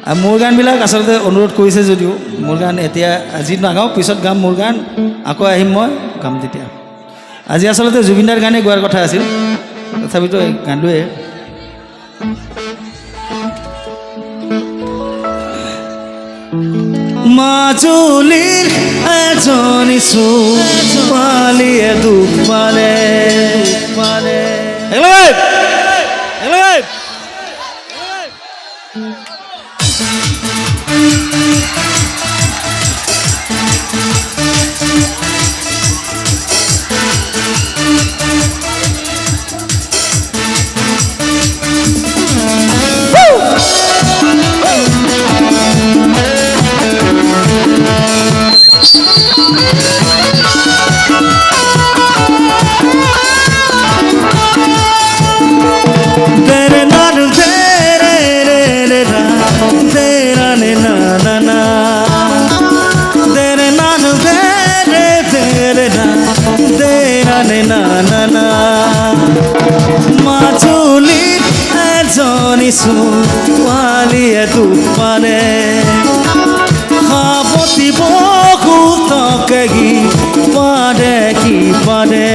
মোৰ গানবিলাক আচলতে অনুৰোধ কৰিছে যদিও মোৰ গান এতিয়া আজি নাগাওঁ, পিছত গাম। মোৰ গান আকৌ আহিম, মই গাম তেতিয়া। আজি আচলতে জুবিনদাৰ গানেই গোৱাৰ কথা আছিল, তথাপিতো এই গানটোৱে। মাজুলীৰ এজনী ছোৱালীয়ে দুখ পালে, মাজুলীত এজনী ছোৱালীয়ে দুখ পালে, সাৱতী বহুতকে কি পালে।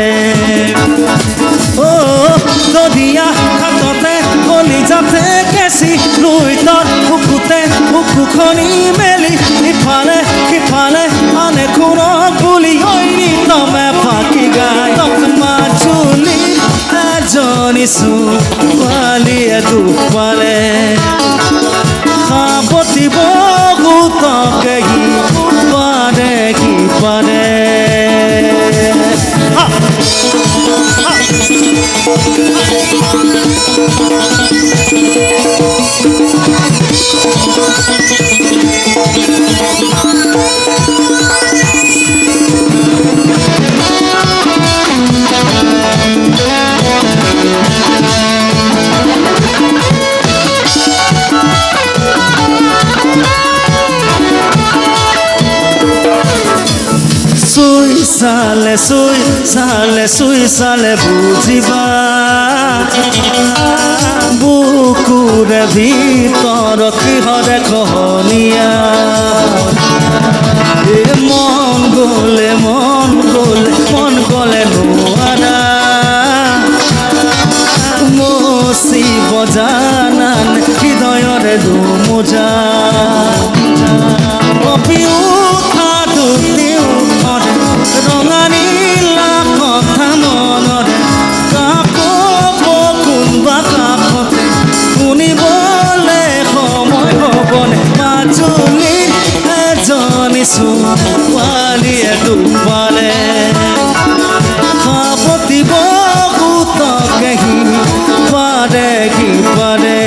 দদিয়া ঘাটতে কলিজাতে কেঁচি লুইতত বুকুতে বুকুখনি মেলি ইফালে সিফালে আনে খুৰক বুলি তমে ফাঁকি গায়। মাজুলীত এজনী ছোৱালীয়ে দুখ পালে, সাৱতী বহুতকে কি পালে। চুই চালে বুজিবা, বুকুৰে ভিতৰত কিহৰে খহনীয়া। মন গ'লে নোৱাৰা মচিব জানান হৃদয়ৰে দুমোজা। কপি উঠা ৰঙা নীলা কথা মনৰে কাকো কোনোবা কাষতে শুনিবলে সময় হ'বনে। মাজুলীৰ এজনী ছোৱালীয়ে দুখ পালে, সাৱতী বহুতকে কি পালে।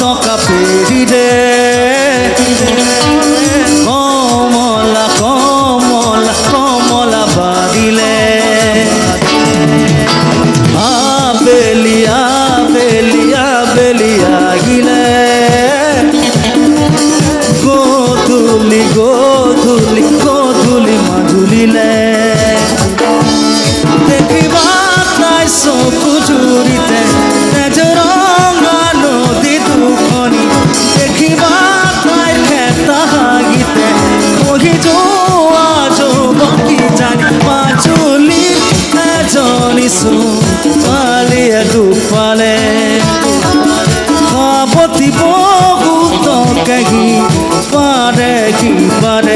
টকা পেৰি দে কমলা বাদিলে। আবেলি আহিলে, গধূলি মাজুলিলে। দেখিবা তাই চকু জুৰিতে তেজৰঙা নদী দুখনি, দেখিবা তাই খেতা হাগিতে বহি যোৱা যুৱতী জানি। মাজুলীত এজনী ছোৱালীয়ে দুখ পালে, সাৱতী বহুতকে কি পালে।